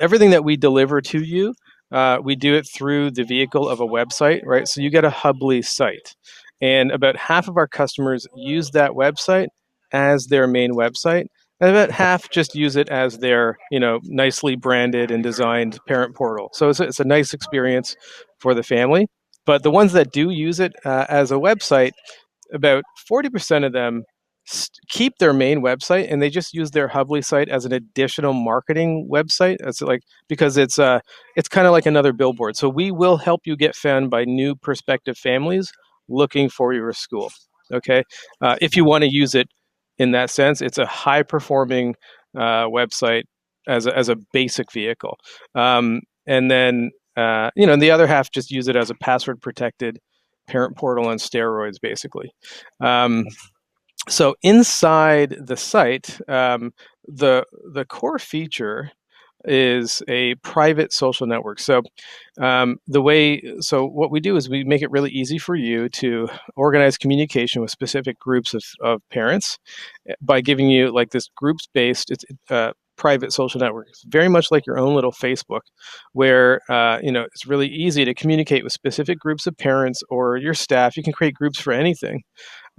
everything that we deliver to you, we do it through the vehicle of a website, right? So you get a Hubbli site, and about half of our customers use that website as their main website, and about half just use it as their, nicely branded and designed parent portal. So it's a nice experience for the family. But the ones that do use it as a website, about 40% of them keep their main website and they just use their Hubbli site as an additional marketing website. It's like, because it's kind of like another billboard. So we will help you get found by new prospective families looking for your school. Okay, if you want to use it in that sense, it's a high performing website as a basic vehicle. And then the other half just use it as a password protected parent portal on steroids, basically. Um, so inside the site, the core feature is a private social network. So what we do is we make it really easy for you to organize communication with specific groups of parents by giving you like this groups based private social network. It's very much like your own little Facebook, where it's really easy to communicate with specific groups of parents or your staff. You can create groups for anything.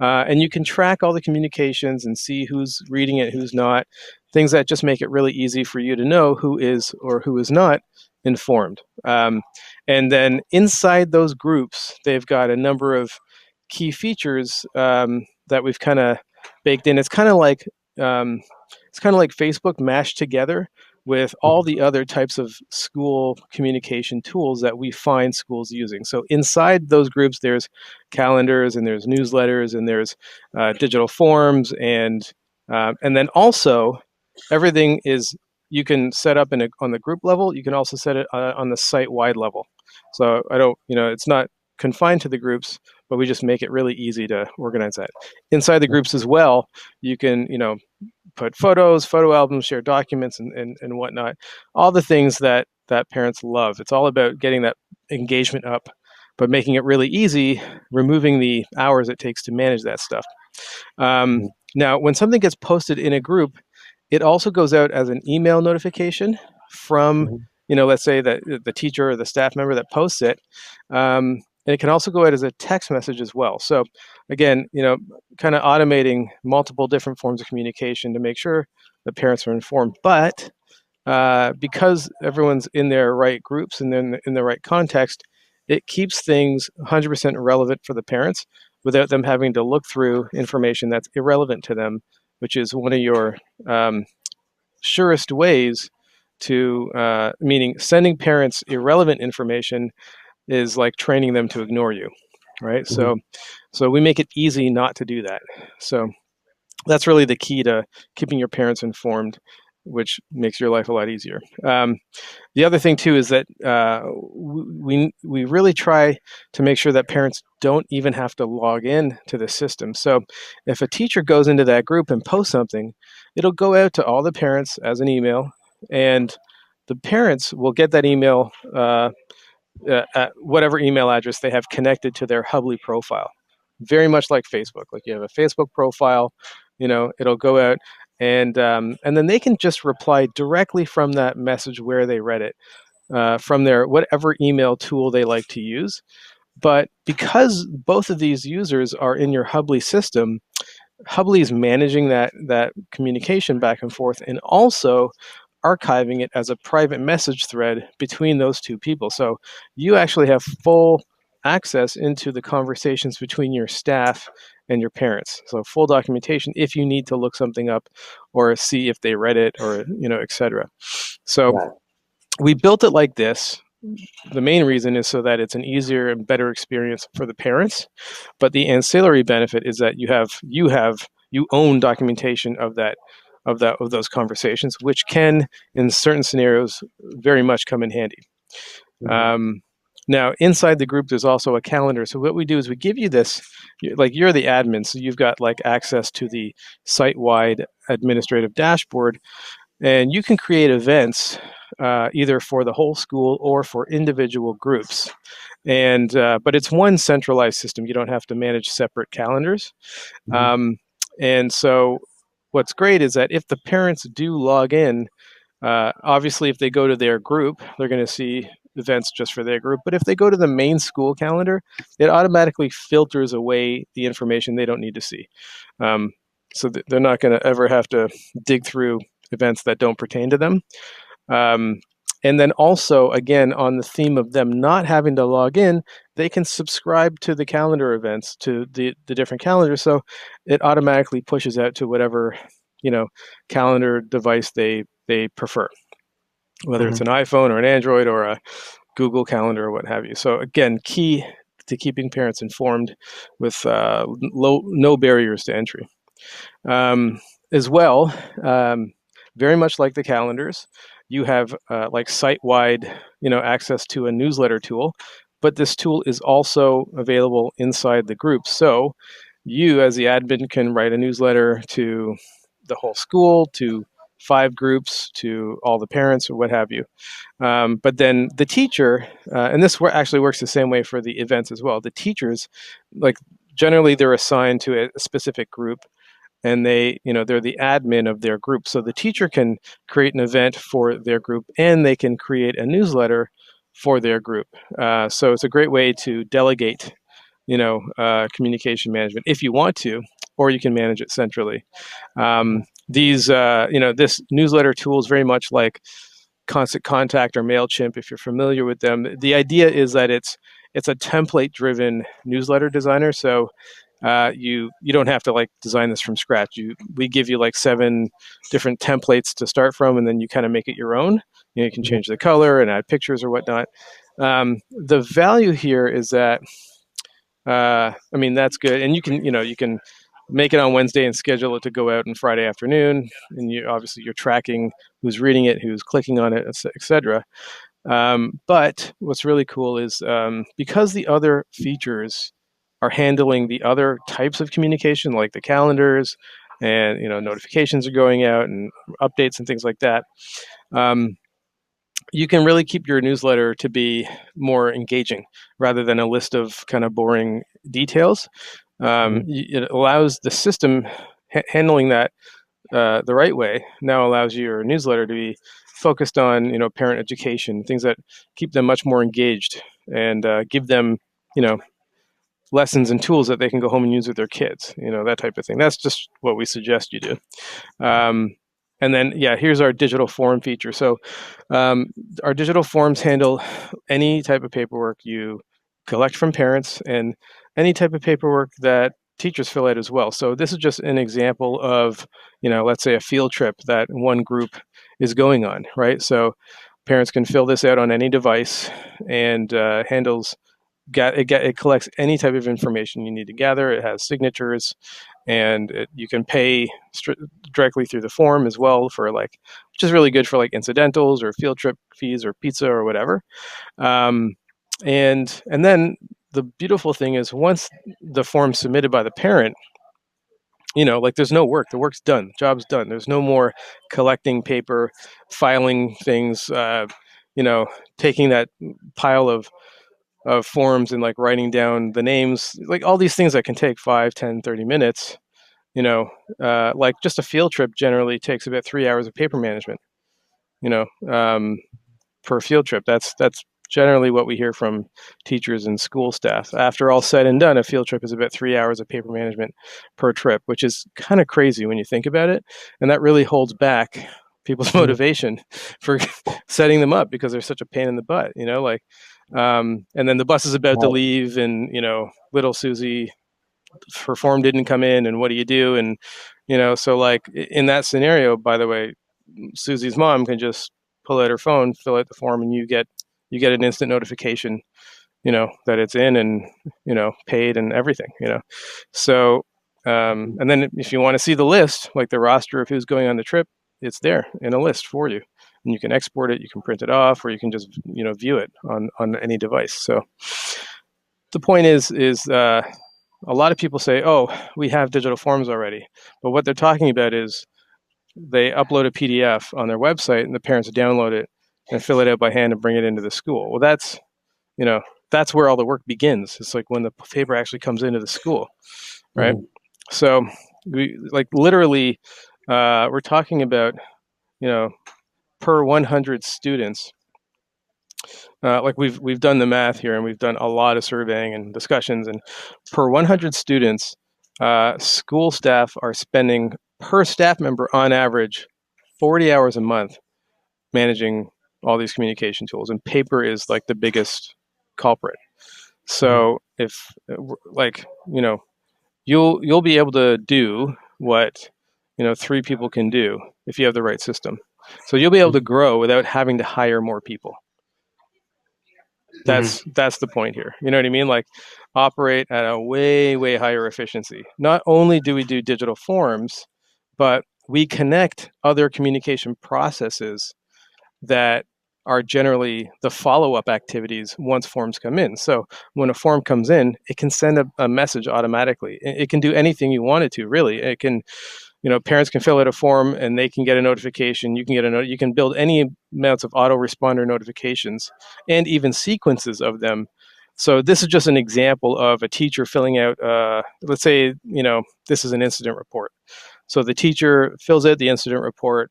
And you can track all the communications and see who's reading it, who's not, things that just make it really easy for you to know who is or who is not informed. And then inside those groups, they've got a number of key features that we've kind of baked in. It's kind of like Facebook mashed together with all the other types of school communication tools that we find schools using. So inside those groups, there's calendars and there's newsletters and there's digital forms and then also everything is you can set up on the group level. You can also set it on the site wide level. So I don't, it's not confined to the groups, but we just make it really easy to organize that. Inside the groups as well, you can, put photos, photo albums, share documents, and whatnot. All the things that parents love. It's all about getting that engagement up, but making it really easy, removing the hours it takes to manage that stuff. Now, when something gets posted in a group, it also goes out as an email notification from, let's say that the teacher or the staff member that posts it. And it can also go out as a text message as well. So again, kind of automating multiple different forms of communication to make sure the parents are informed. But because everyone's in their right groups and then in the right context, it keeps things 100% relevant for the parents without them having to look through information that's irrelevant to them, which is one of your surest ways to, meaning sending parents irrelevant information is like training them to ignore you, right? So we make it easy not to do that. So that's really the key to keeping your parents informed, which makes your life a lot easier. The other thing too is that we really try to make sure that parents don't even have to log in to the system. So if a teacher goes into that group and posts something, it'll go out to all the parents as an email, and the parents will get that email at whatever email address they have connected to their Hubbli profile. Very much like Facebook. Like you have a Facebook profile, it'll go out and then they can just reply directly from that message where they read it from their whatever email tool they like to use. But because both of these users are in your Hubbli system, Hubbli is managing that communication back and forth and also archiving it as a private message thread between those two people. So you actually have full access into the conversations between your staff and your parents. So full documentation if you need to look something up or see if they read it or, etc. So we built it like this. The main reason is so that it's an easier and better experience for the parents. But the ancillary benefit is that you own documentation of those conversations, which can, in certain scenarios, very much come in handy. Now, inside the group, there's also a calendar. So what we do is we give you this, like you're the admin, so you've got like access to the site-wide administrative dashboard, and you can create events either for the whole school or for individual groups. And but it's one centralized system. You don't have to manage separate calendars. And so what's great is that if the parents do log in Obviously, if they go to their group, they're going to see events just for their group. But if they go to the main school calendar, it automatically filters away the information they don't need to see. Um, so they're not going to ever have to dig through events that don't pertain to them. Um, and then also, again, on the theme of them not having to log in, they can subscribe to the calendar events, to the different calendars. So it automatically pushes out to whatever, calendar device they prefer, whether it's Mm-hmm. an iPhone or an Android or a Google Calendar or what have you. So again, key to keeping parents informed with no barriers to entry. Um, as well, very much like the calendars, you have like site-wide, access to a newsletter tool, but this tool is also available inside the group. So you, as the admin, can write a newsletter to the whole school, to 5 groups, to all the parents, or what have you. But then the teacher, and this actually works the same way for the events as well. The teachers, like generally, they're assigned to a specific group, and they're the admin of their group. So the teacher can create an event for their group, and they can create a newsletter for their group. So it's a great way to delegate, communication management if you want to, or you can manage it centrally. This newsletter tool is very much like Constant Contact or MailChimp, if you're familiar with them. The idea is that it's a template-driven newsletter designer. So you don't have to like design this from scratch. We give you like 7 different templates to start from, and then you kind of make it your own. You can change the color and add pictures or whatnot. The value here is that that's good, and you can make it on Wednesday and schedule it to go out on Friday afternoon, and you're tracking who's reading it, who's clicking on it, etc. But what's really cool is because the other features are handling the other types of communication, like the calendars, and notifications are going out and updates and things like that. Um, you can really keep your newsletter to be more engaging rather than a list of kind of boring details. Mm-hmm. It allows the system handling that the right way now allows your newsletter to be focused on parent education, things that keep them much more engaged, and give them lessons and tools that they can go home and use with their kids, that type of thing. That's just what we suggest you do. um, and then here's our digital form feature. So our digital forms handle any type of paperwork you collect from parents, and any type of paperwork that teachers fill out as well. So this is just an example of, let's say a field trip that one group is going on, right? So parents can fill this out on any device, and it collects any type of information you need to gather. It has signatures, and you can pay directly through the form as well, which is really good for like incidentals or field trip fees or pizza or whatever. And then the beautiful thing is, once the form's submitted by the parent, like there's no work. The work's done. Job's done. There's no more collecting paper, filing things, taking that pile of forms and like writing down the names, like all these things that can take 5, 10, 30 minutes. Like just a field trip generally takes about 3 hours of paper management, you know, um, per field trip. That's generally what we hear from teachers and school staff. After all said and done, a field trip is about 3 hours of paper management per trip, which is kind of crazy when you think about it. And that really holds back people's Mm-hmm. motivation for setting them up, because they're such a pain in the butt, and then the bus is about to Right. leave, and little Susie, her form didn't come in, and what do you do? And so like in that scenario, by the way, Susie's mom can just pull out her phone, fill out the form, and you get an instant notification, that it's in, and paid and everything. So and then if you want to see the list, like the roster of who's going on the trip, it's there in a list for you, and you can export it, you can print it off, or you can just view it on any device. So the point is a lot of people say, oh, we have digital forms already, but what they're talking about is they upload a PDF on their website, and the parents download it and fill it out by hand and bring it into the school. Well, you know that's where all the work begins. It's like when the paper actually comes into the school, right? Mm-hmm. So we like literally we're talking about you know per 100 students, like we've done the math here, and we've done a lot of surveying and discussions, and per 100 students, school staff are spending per staff member on average 40 hours a month managing all these communication tools, and paper is like the biggest culprit. So if like, you'll be able to do what, 3 people can do if you have the right system. So you'll be able to grow without having to hire more people. That's the point here. You know what I mean? Like, operate at a way, way higher efficiency. Not only do we do digital forms, but we connect other communication processes that are generally the follow-up activities once forms come in. So when a form comes in, it can send a message automatically. It can do anything you want it to, really. It can, parents can fill out a form and they can get a notification. You can get you can build any amounts of autoresponder notifications and even sequences of them. So this is just an example of a teacher filling out, let's say, this is an incident report. So the teacher fills out the incident report.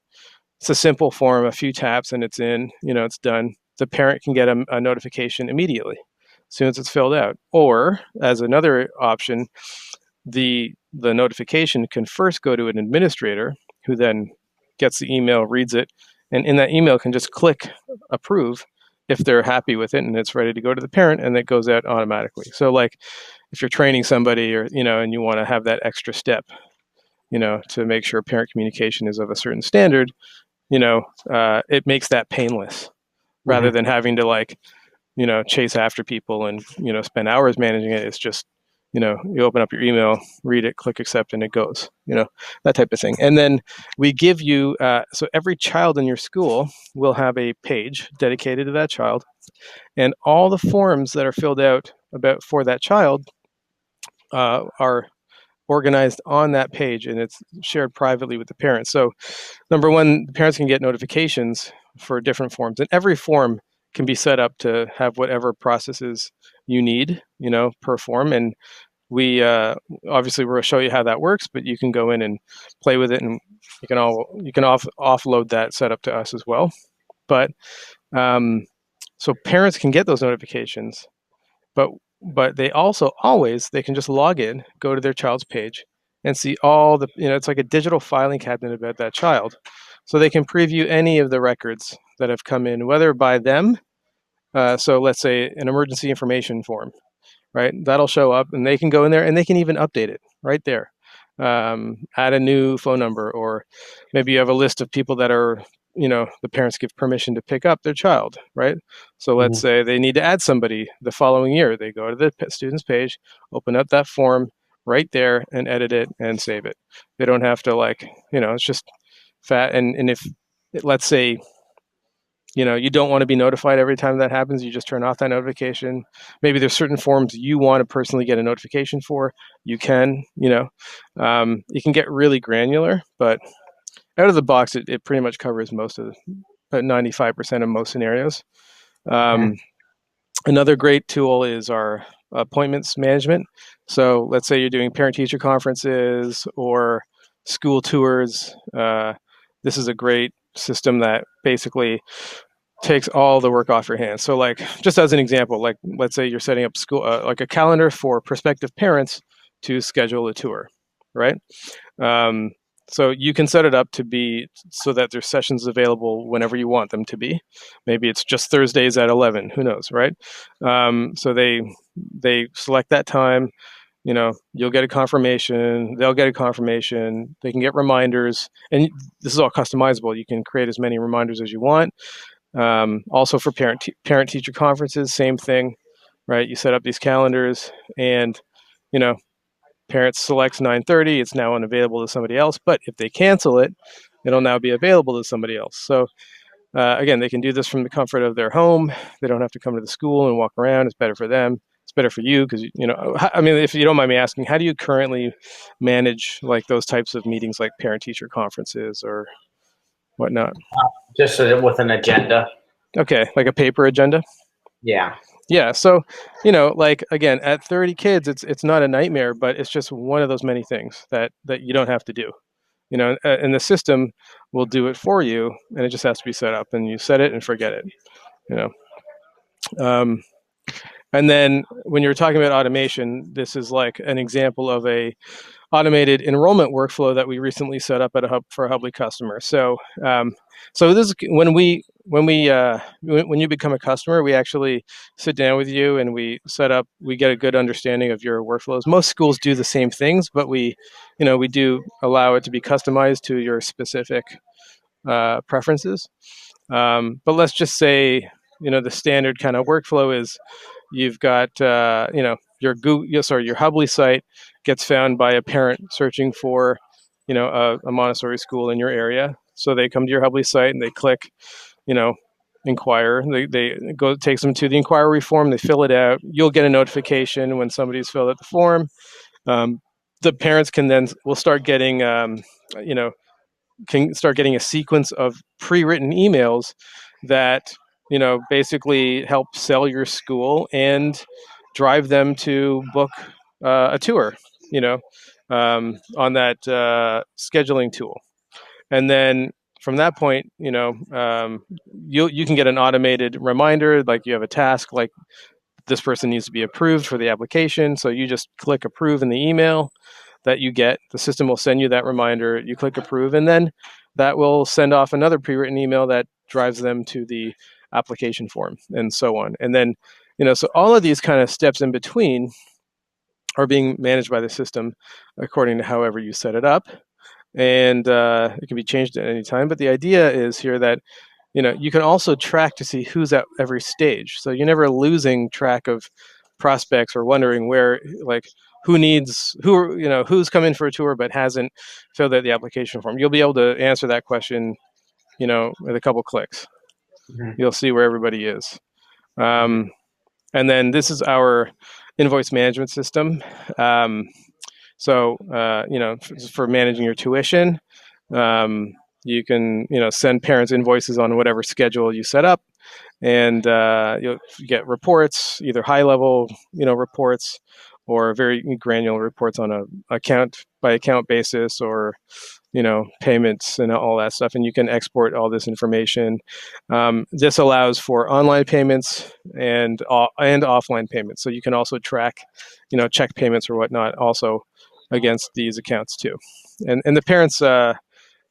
It's a simple form, a few taps and it's in, it's done. The parent can get a notification immediately as soon as it's filled out. Or as another option, the notification can first go to an administrator who then gets the email, reads it, and in that email can just click approve if they're happy with it and it's ready to go to the parent, and it goes out automatically. So like if you're training somebody, or and you want to have that extra step, to make sure parent communication is of a certain standard, it makes that painless rather than having to chase after people and, spend hours managing it. It's just, you open up your email, read it, click accept, and it goes, that type of thing. And then we give you, so every child in your school will have a page dedicated to that child, and all the forms that are filled out for that child are organized on that page, and it's shared privately with the parents. So number one, the parents can get notifications for different forms, and every form can be set up to have whatever processes you need, per form. And we obviously we're going to show you how that works, but you can go in and play with it, and you can offload that setup to us as well. But so parents can get those notifications, but they also they can just log in, go to their child's page, and see all the, it's like a digital filing cabinet about that child. So they can preview any of the records that have come in, whether by them. So let's say an emergency information form, right? That'll show up, and they can go in there and they can even update it right there. Add a new phone number, or maybe you have a list of people that are, the parents give permission to pick up their child, right? So let's say they need to add somebody the following year. They go to the student's page, open up that form right there, and edit it and save it. They don't have to it's just fat. And if, let's say, you don't want to be notified every time that happens, you just turn off that notification. Maybe there's certain forms you want to personally get a notification for. You can, you can get really granular, but out of the box, it pretty much covers most of, about 95% of most scenarios. Another great tool is our appointments management. So let's say you're doing parent-teacher conferences or school tours. This is a great system that basically takes all the work off your hands. So just as an example, let's say you're setting up school, like a calendar for prospective parents to schedule a tour, right? So you can set it up to be so that there's sessions available whenever you want them to be. Maybe it's just Thursdays at 11, who knows, right? So they select that time, you'll get a confirmation, they'll get a confirmation, they can get reminders, and this is all customizable. You can create as many reminders as you want. Also for parent-teacher conferences, same thing, right? You set up these calendars, and, parents selects 9:30, it's now unavailable to somebody else, but if they cancel it, it'll now be available to somebody else. So again, they can do this from the comfort of their home. They don't have to come to the school and walk around. It's better for them. It's better for you because, if you don't mind me asking, how do you currently manage those types of meetings, like parent-teacher conferences or whatnot? Just with an agenda. Okay, like a paper agenda? Yeah. Yeah, so, again, at 30 kids, it's not a nightmare, but it's just one of those many things that you don't have to do. and the system will do it for you, and it just has to be set up, and you set it and forget it. You know. And then when you're talking about automation, this is like an example of a automated enrollment workflow that we recently set up at for a Hubbli customer. So this is when you become a customer, we actually sit down with you and we get a good understanding of your workflows. Most schools do the same things, but we do allow it to be customized to your specific preferences. But let's just say, the standard kind of workflow is you've got, your your Hubbli site gets found by a parent searching for, a Montessori school in your area. So they come to your Hubbli site and they click, inquire. It takes them to the inquiry form. They fill it out. You'll get a notification when somebody's filled out the form. The parents will start getting, a sequence of pre-written emails that basically help sell your school and drive them to book a tour on that scheduling tool. And then from that point, you can get an automated reminder, like you have a task, like this person needs to be approved for the application. So you just click approve in the email that you get. The system will send you that reminder. You click approve, and then that will send off another pre-written email that drives them to the application form, and so on. And then, so all of these kind of steps in between are being managed by the system according to however you set it up. And it can be changed at any time. But the idea is here that you can also track to see who's at every stage. So you're never losing track of prospects or wondering where, like, who's come in for a tour but hasn't filled out the application form. You'll be able to answer that question, with a couple clicks. Mm-hmm. You'll see where everybody is. And then this is our invoice management system. So, for managing your tuition, you can, send parents invoices on whatever schedule you set up, and you'll get reports, either high-level, reports, or very granular reports on a account by account basis, or payments and all that stuff. And you can export all this information. This allows for online payments and offline payments. So you can also track, check payments or whatnot also against these accounts too. And the parents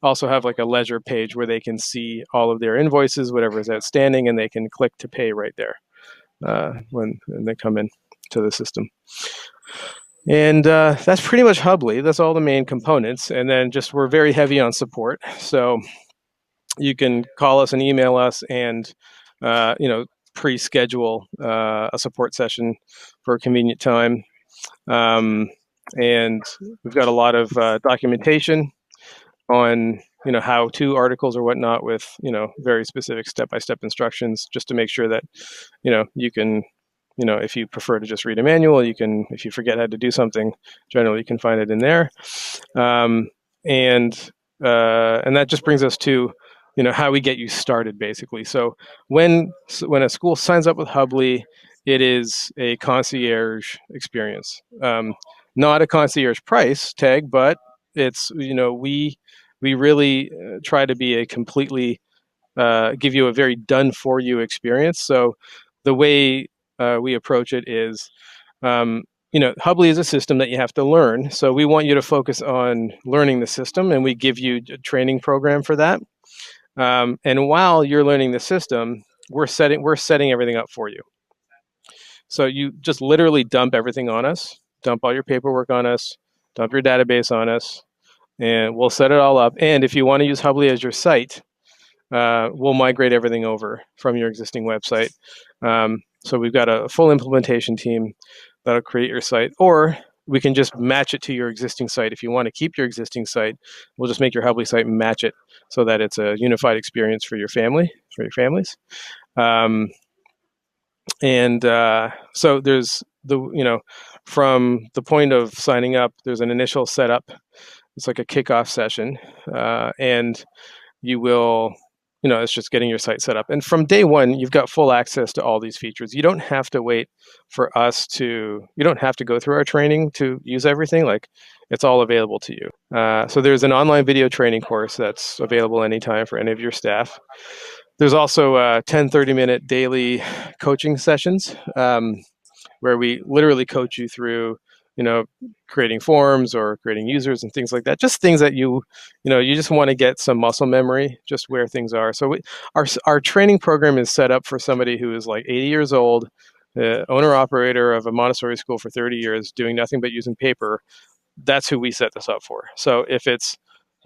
also have like a ledger page where they can see all of their invoices, whatever is outstanding, and they can click to pay right there when they come in to the system. And that's pretty much Hubbli. That's all the main components. And then we're very heavy on support. So you can call us and email us and, pre-schedule a support session for a convenient time. And we've got a lot of documentation on, how-to articles or whatnot with, very specific step-by-step instructions, just to make sure that, you can, if you prefer to just read a manual, if you forget how to do something, generally you can find it in there. And that just brings us to, how we get you started, basically. So when a school signs up with Hubbli, it is a concierge experience. Not a concierge price tag, but it's, we really try to be a completely, give you a very done for you experience. So the way we approach it is, Hubbli is a system that you have to learn. So we want you to focus on learning the system, and we give you a training program for that. And while you're learning the system, we're setting everything up for you. So you just literally dump everything on us, dump all your paperwork on us, dump your database on us, and we'll set it all up. And if you want to use Hubbli as your site, we'll migrate everything over from your existing website. So we've got a full implementation team that'll create your site, or we can just match it to your existing site. If you want to keep your existing site, we'll just make your Hubbli site and match it so that it's a unified experience for your families. So there's from the point of signing up, there's an initial setup. It's like a kickoff session, and you will, it's just getting your site set up. And from day one, you've got full access to all these features. You don't have to wait for you don't have to go through our training to use everything. Like, It's all available to you. So there's an online video training course that's available anytime for any of your staff. There's also 10, 30-minute daily coaching sessions where we literally coach you through, creating forms or creating users and things like that. Just things that you just want to get some muscle memory, just where things are. So our training program is set up for somebody who is like 80 years old, owner operator of a Montessori school for 30 years, doing nothing but using paper. That's who we set this up for. So if it's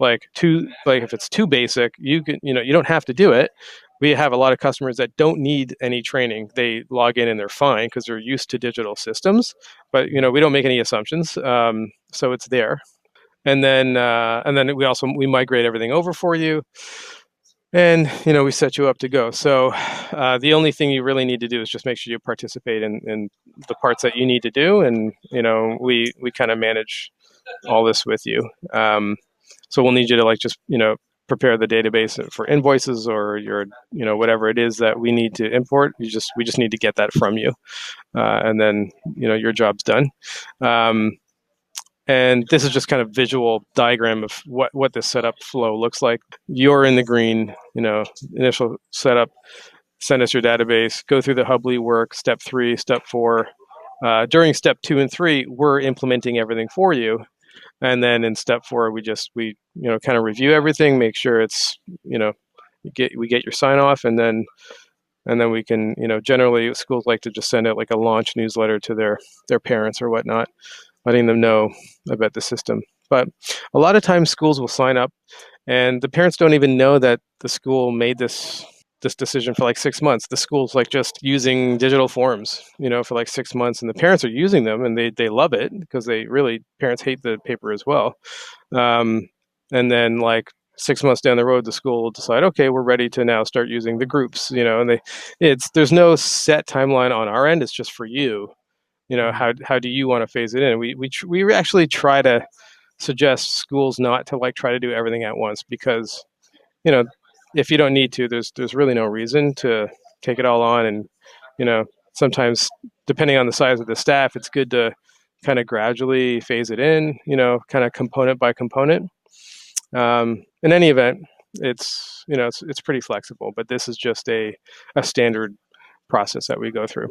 if it's too basic, you don't have to do it. We have a lot of customers that don't need any training. They log in and they're fine because they're used to digital systems. But we don't make any assumptions, so it's there. And then we migrate everything over for you, and we set you up to go. So the only thing you really need to do is just make sure you participate in the parts that you need to do, and we kind of manage all this with you. So we'll need you to just prepare the database for invoices or your whatever it is that we need to import. We just need to get that from you, and then your job's done. And this is just kind of visual diagram of what this setup flow looks like. You're in the green, initial setup. Send us your database. Go through the Hubbli work. Step 3, step 4. During step 2 and 3, we're implementing everything for you. And then in step 4, we kind of review everything, make sure it's we get your sign off, and then we can generally schools like to just send out like a launch newsletter to their parents or whatnot, letting them know about the system. But a lot of times schools will sign up, and the parents don't even know that the school made this decision for like 6 months. The school's like just using digital forms, for like 6 months, and the parents are using them, and they love it because parents hate the paper as well. And then like 6 months down the road, the school will decide, okay, we're ready to now start using the groups, and there's no set timeline on our end. It's just for you. How do you want to phase it in? We actually try to suggest schools not to try to do everything at once, because if you don't need to, there's really no reason to take it all on. And sometimes, depending on the size of the staff, it's good to kind of gradually phase it in, kind of component by component. In any event, it's pretty flexible, but this is just a standard process that we go through.